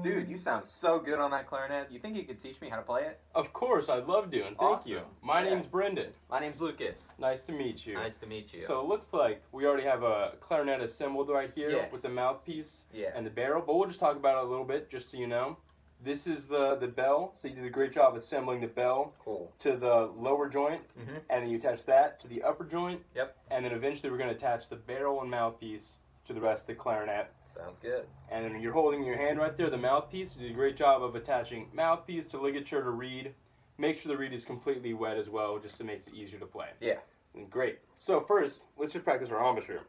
Dude, you sound so good on that clarinet. You think you could teach me how to play it? Of course, I'd love to, and thank you. My name's Brendan. My name's Lucas. Nice to meet you. Nice to meet you. So it looks like we already have a clarinet assembled right here with the mouthpiece and the barrel, but we'll just talk about it a little bit just so you know. This is the bell, so you did a great job assembling the bell to the lower joint, and then you attach that to the upper joint, and then eventually we're going to attach the barrel and mouthpiece to the rest of the clarinet. Sounds good. And then you're holding in your hand right there the mouthpiece. You did a great job of attaching mouthpiece to ligature to reed. Make sure the reed is completely wet as well, just so it makes it easier to play. Yeah. And great. So first, let's just practice our embouchure.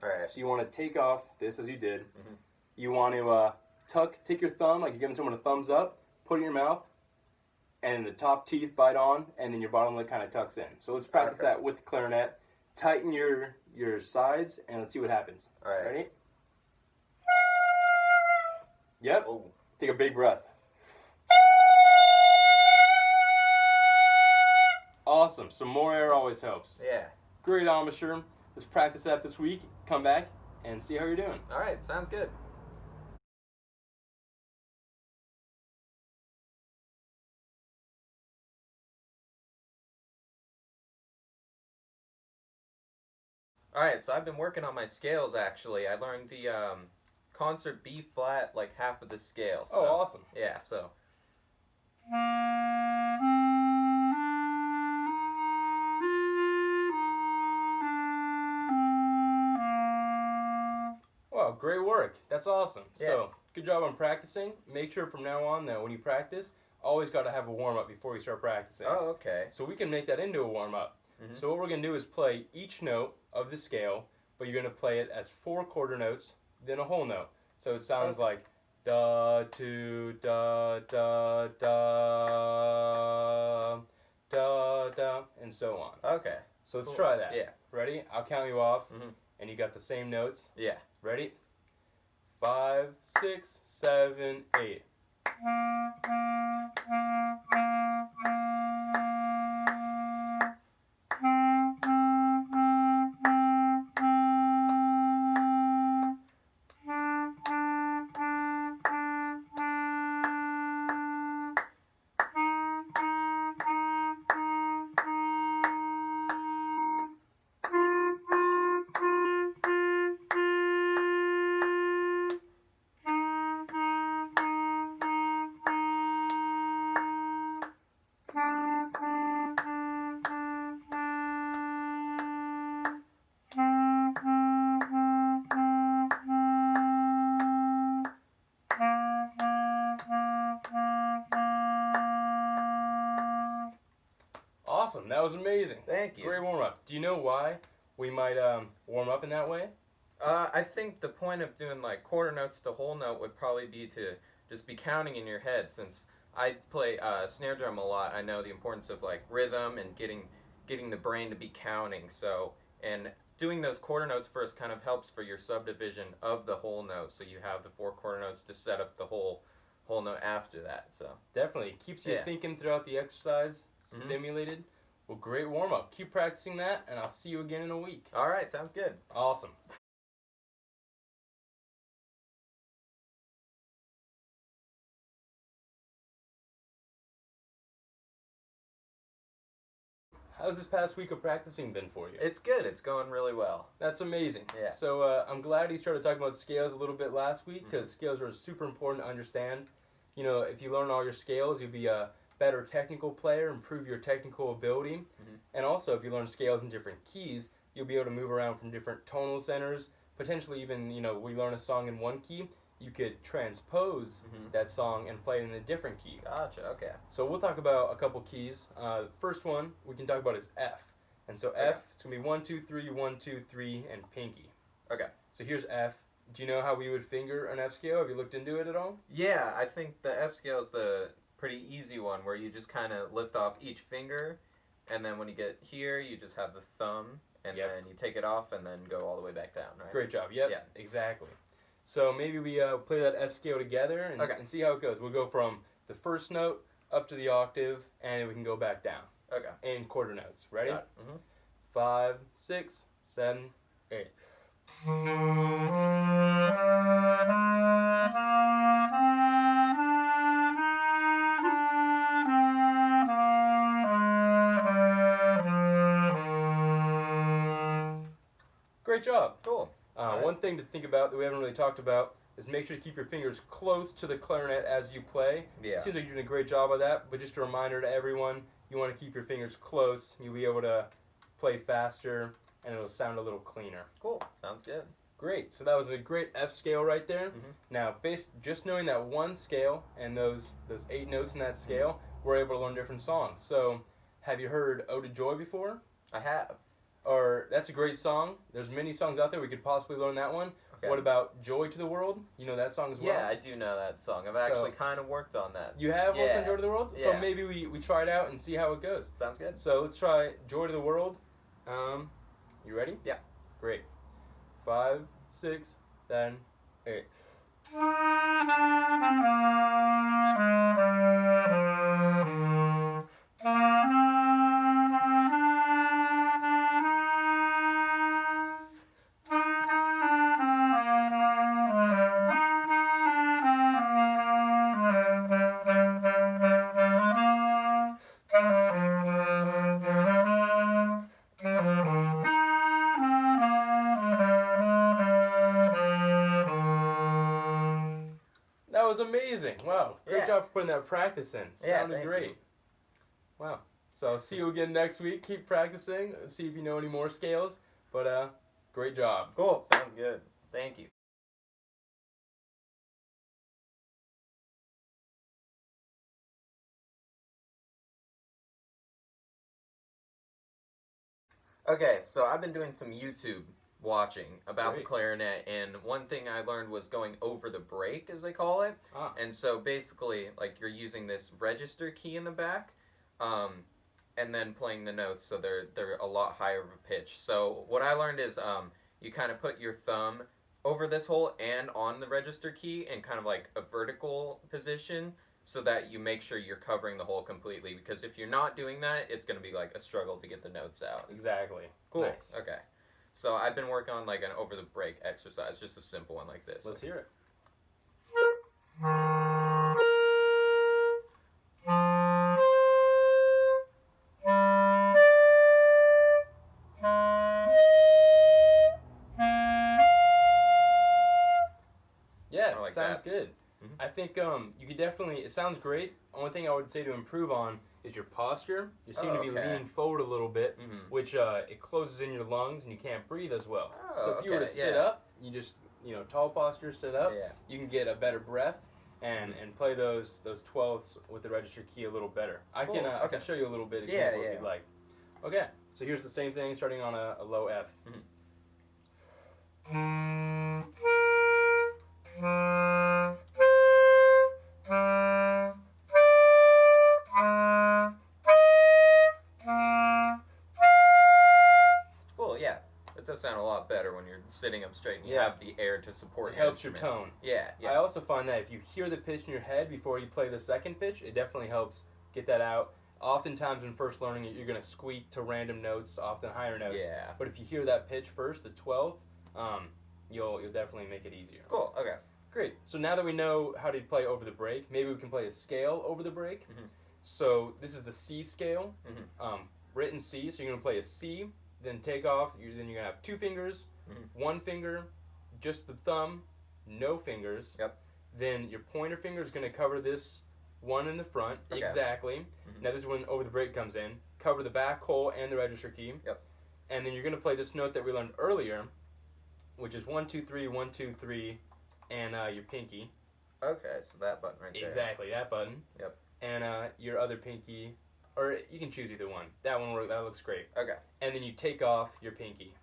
All right. So you want to take off this as you did. You want to take your thumb, like you're giving someone a thumbs up, put it in your mouth, and the top teeth bite on, and then your bottom lip kind of tucks in. So let's practice that with the clarinet. Tighten your sides, and let's see what happens. All right. Ready? Yep. Oh. Take a big breath. Awesome. Some more air always helps. Yeah. Great embouchure. Let's practice that this week. Come back and see how you're doing. All right. Sounds good. All right. So I've been working on my scales, actually. I learned the concert B flat, like half of the scale. So, oh, awesome. Yeah, so. Wow, great work. That's awesome. Yeah. So, good job on practicing. Make sure from now on that when you practice, always got to have a warm-up before you start practicing. Oh, okay. So we can make that into a warm-up. So what we're going to do is play each note of the scale, but you're going to play it as 4 quarter notes, then a whole note. So it sounds like da, to, da, da, da, da, da, and so on. Okay. So let's try that. Yeah. Ready? I'll count you off, and you got the same notes. Yeah. Ready? 5, 6, 7, 8. Awesome, that was amazing. Thank you. Great warm-up. Do you know why we might warm up in that way? I think the point of doing like quarter notes to whole note would probably be to just be counting in your head. Since I play snare drum a lot, I know the importance of like rhythm and getting the brain to be counting. So, and doing those quarter notes first kind of helps for your subdivision of the whole note. So you have the 4 quarter notes to set up the whole note after that. So definitely, it keeps you thinking throughout the exercise, stimulated. Well, great warm-up. Keep practicing that, and I'll see you again in a week. All right, sounds good. Awesome. How's this past week of practicing been for you? It's good. It's going really well. That's amazing. Yeah. So I'm glad you started talking about scales a little bit last week, because scales are super important to understand. You know, if you learn all your scales, you'll be a better technical player, improve your technical ability. And also, if you learn scales in different keys, you'll be able to move around from different tonal centers. Potentially even, you know, we learn a song in one key, you could transpose that song and play it in a different key. Gotcha, okay. So we'll talk about a couple keys. First one we can talk about is F. And so F, it's going to be 1, 2, 3, 1, 2, 3, and pinky. Okay. So here's F. Do you know how we would finger an F scale? Have you looked into it at all? Yeah, I think the F scale is the pretty easy one where you just kind of lift off each finger, and then when you get here, you just have the thumb, and then you take it off and then go all the way back down, right? Great job. Yep, Yeah. exactly. So maybe we play that F scale together and see how it goes. We'll go from the first note up to the octave, and we can go back down. Okay. In quarter notes. Ready? Got it. 5, 6, 7, 8. great job. Cool. Right. One thing to think about that we haven't really talked about is make sure to keep your fingers close to the clarinet as you play. Yeah. It seems like you're doing a great job of that, but just a reminder to everyone, you want to keep your fingers close. You'll be able to play faster, and it'll sound a little cleaner. Cool. Sounds good. Great. So that was a great F scale right there. Mm-hmm. Now, just knowing that one scale and those 8 notes in that scale, we're able to learn different songs. So, have you heard Ode to Joy before? I have. Or that's a great song. There's many songs out there. We could possibly learn that one. Okay. What about Joy to the World? You know that song as well? Yeah, I do know that song. I've actually kind of worked on that. You have worked on Joy to the World? So Yeah. maybe we try it out and see how it goes. Sounds good. So let's try Joy to the World. You ready? Yeah. Great. 5, 6, 7, 8. That was amazing. Wow. Great job for putting that practice in. Sounded great. You. Wow. So I'll see you again next week. Keep practicing. See if you know any more scales. But great job. Cool. Sounds good. Thank you. Okay, so I've been doing some YouTube watching about the clarinet, and one thing I learned was going over the break, as they call it. And so basically, like, you're using this register key in the back, and then playing the notes, so they're a lot higher of a pitch. So what I learned is you kind of put your thumb over this hole and on the register key in kind of like a vertical position, so that you make sure you're covering the hole completely, because if you're not doing that, it's going to be like a struggle to get the notes out. Exactly. Cool. Nice. Okay. So I've been working on like an over the break exercise, just a simple one like this. Let's hear it. Yeah, it sounds good. Mm-hmm. I think you could definitely, it sounds great. Only thing I would say to improve on is your posture. You seem to be leaning forward a little bit, which it closes in your lungs and you can't breathe as well. So if you were to sit up, you just, tall posture, sit up, you can get a better breath and play those 12ths with the register key a little better. I can show you a little bit example if you'd like. Okay, so here's the same thing starting on a low F. Cool, yeah. It does sound a lot better when you're sitting up straight and you have the air to support it your helps instrument. your tone. Yeah. I also find that if you hear the pitch in your head before you play the second pitch, it definitely helps get that out. Oftentimes when first learning it, you're going to squeak to random notes, often higher notes. Yeah. But if you hear that pitch first, the 12th, you'll definitely make it easier. Cool, okay. Great. So now that we know how to play over the break, maybe we can play a scale over the break. So this is the C scale, written C. So you're going to play a C, then take off. Then you're going to have 2 fingers, 1 finger, just the thumb, no fingers. Yep. Then your pointer finger is going to cover this one in the front. Okay. Exactly. Now this is when over the break comes in. Cover the back hole and the register key. Yep. And then you're going to play this note that we learned earlier, which is 1, 2, 3, 1, 2, 3, and your pinky. Okay, so that button right there. Exactly, that button. Yep. And your other pinky, or you can choose either one. That looks great. Okay. And then you take off your pinky.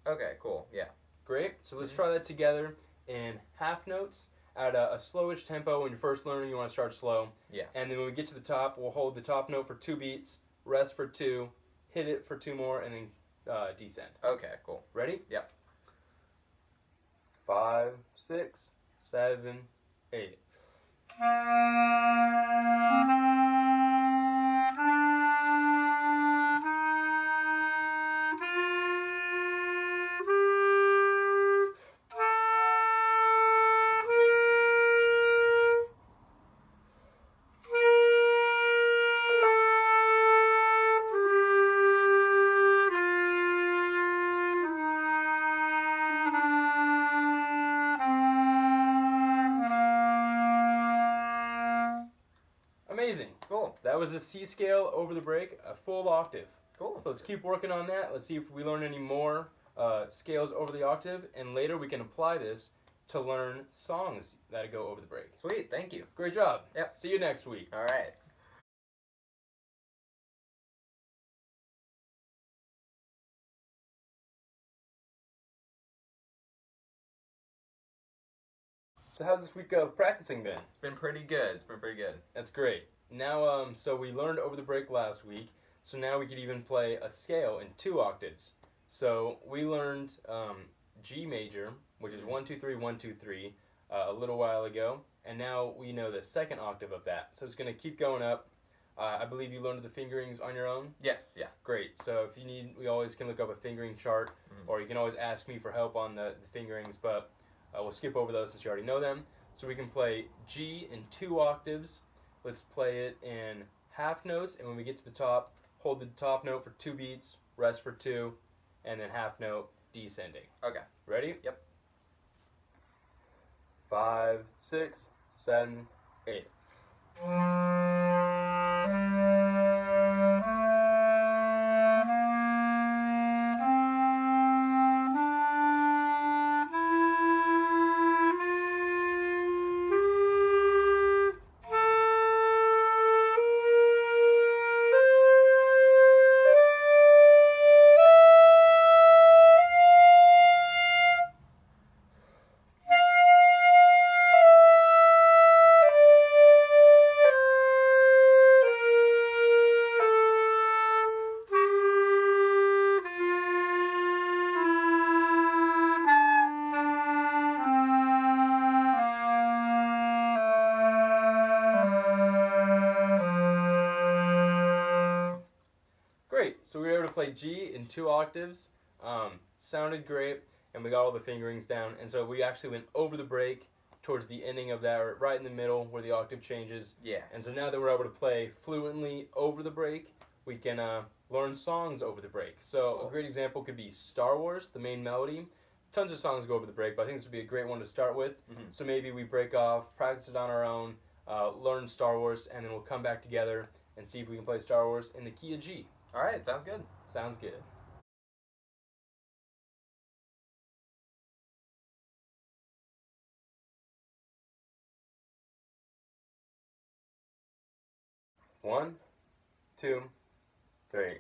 Okay, cool, yeah. Great. So let's try that together in half notes at a slowish tempo. When you're first learning, you want to start slow. Yeah. And then when we get to the top, we'll hold the top note for 2 beats, rest for 2, hit it for 2 more, and then descend. Okay, cool. Ready? Yep. 5, 6, 7, 8. Amazing. Cool. That was the C scale over the break, a full octave. Cool. So let's keep working on that. Let's see if we learn any more scales over the octave, and later we can apply this to learn songs that go over the break. Sweet. Thank you. Great job. Yep. See you next week. All right. So how's this week of practicing been? It's been pretty good. That's great. Now, so we learned over the break last week, so now we could even play a scale in 2 octaves. So we learned G major, which is 1, 2, 3, 1, 2, 3, a little while ago, and now we know the 2nd octave of that. So it's going to keep going up. I believe you learned the fingerings on your own? Yes, yeah. Great. So if you need, we always can look up a fingering chart, or you can always ask me for help on the fingerings, but we'll skip over those since you already know them. So we can play G in 2 octaves. Let's play it in half notes, and when we get to the top, hold the top note for 2 beats, rest for 2, and then half note descending. Okay. Ready? Yep. 5, 6, 7, 8. Great, so we were able to play G in 2 octaves, sounded great, and we got all the fingerings down, and so we actually went over the break towards the ending of that, or right in the middle where the octave changes. Yeah. And so now that we're able to play fluently over the break, we can learn songs over the break. So Cool. A great example could be Star Wars, the main melody. Tons of songs go over the break, but I think this would be a great one to start with. So maybe we break off, practice it on our own, learn Star Wars, and then we'll come back together and see if we can play Star Wars in the key of G. All right, sounds good. Sounds good. One, two, three.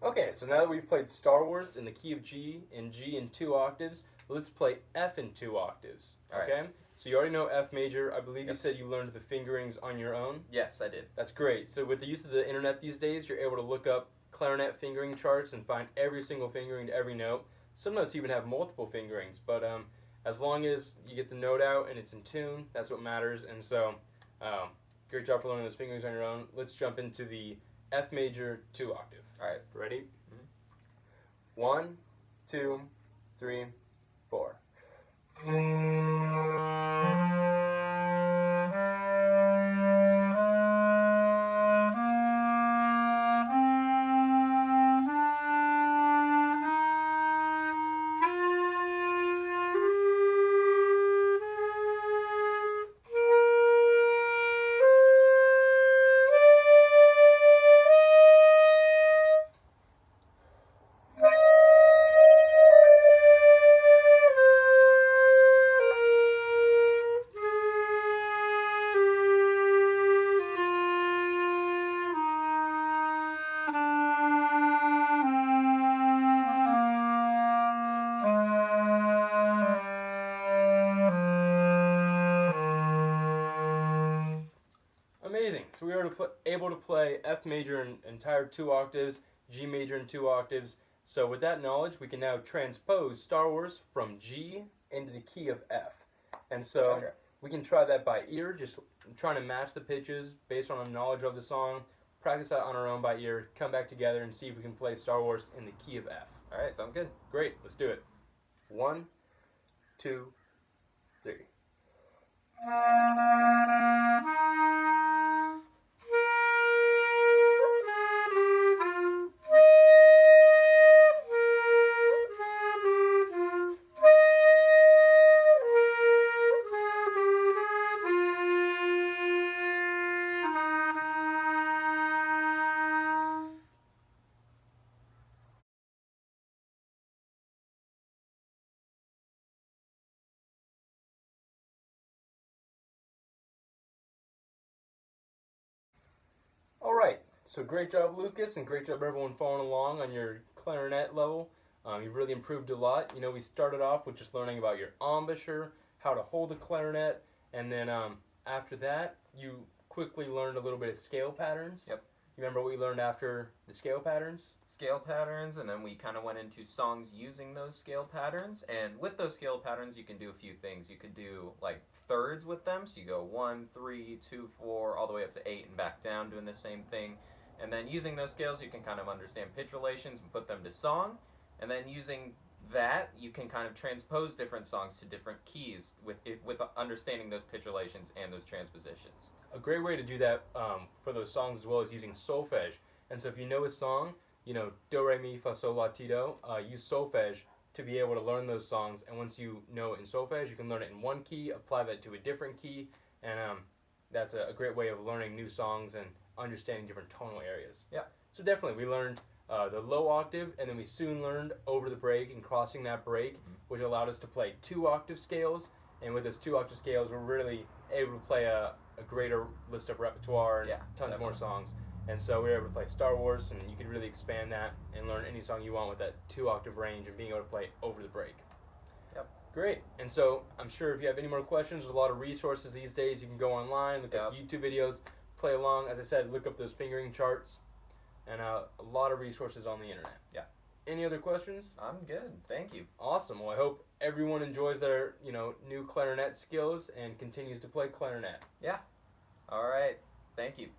Okay, so now that we've played Star Wars in the key of G and G in 2 octaves, let's play F in 2 octaves. All right. Okay? So you already know F major. I believe you Yep. said you learned the fingerings on your own. Yes, I did. That's great. So with the use of the internet these days, you're able to look up clarinet fingering charts and find every single fingering to every note. Some notes even have multiple fingerings, but as long as you get the note out and it's in tune, that's what matters. And so, great job for learning those fingerings on your own. Let's jump into the F major 2 octave. All right. Ready? 1, 2, 3, 4. Amazing. So we were able to play F major in entire 2 octaves, G major in 2 octaves. So with that knowledge, we can now transpose Star Wars from G into the key of F. And so Okay. We can try that by ear, just trying to match the pitches based on our knowledge of the song. Practice that on our own by ear, come back together and see if we can play Star Wars in the key of F. All right, sounds good. Great, let's do it. 1, 2, 3. All right, so great job, Lucas, and great job everyone following along on your clarinet level. You've really improved a lot. You know, we started off with just learning about your embouchure, how to hold a clarinet, and then after that, you quickly learned a little bit of scale patterns. Yep. You remember what we learned after the scale patterns? Scale patterns, and then we kind of went into songs using those scale patterns. And with those scale patterns, you can do a few things. You could do like thirds with them, so you go 1, 3, 2, 4, all the way up to 8 and back down, doing the same thing. And then using those scales, you can kind of understand pitch relations and put them to song. And then using that, you can kind of transpose different songs to different keys with understanding those pitch relations and those transpositions. A great way to do that for those songs as well is using solfege. And so if you know a song, you know, do, re, mi, fa, sol, la, ti, do, use solfege to be able to learn those songs. And once you know it in solfege, you can learn it in one key, apply that to a different key, and that's a great way of learning new songs and understanding different tonal areas. Yeah. So definitely, we learned the low octave, and then we soon learned over the break and crossing that break, which allowed us to play 2 octave scales. And with those 2 octave scales, we're really able to play a greater list of repertoire and tons more songs. And so we were able to play Star Wars, and you could really expand that and learn any song you want with that 2 octave range and being able to play over the break. Yep. Great. And so I'm sure if you have any more questions, there's a lot of resources these days. You can go online, look up YouTube videos, play along. As I said, look up those fingering charts, and a lot of resources on the internet. Yeah. Any other questions? I'm good. Thank you. Awesome. Well, I hope everyone enjoys their, new clarinet skills and continues to play clarinet. Yeah. All right. Thank you.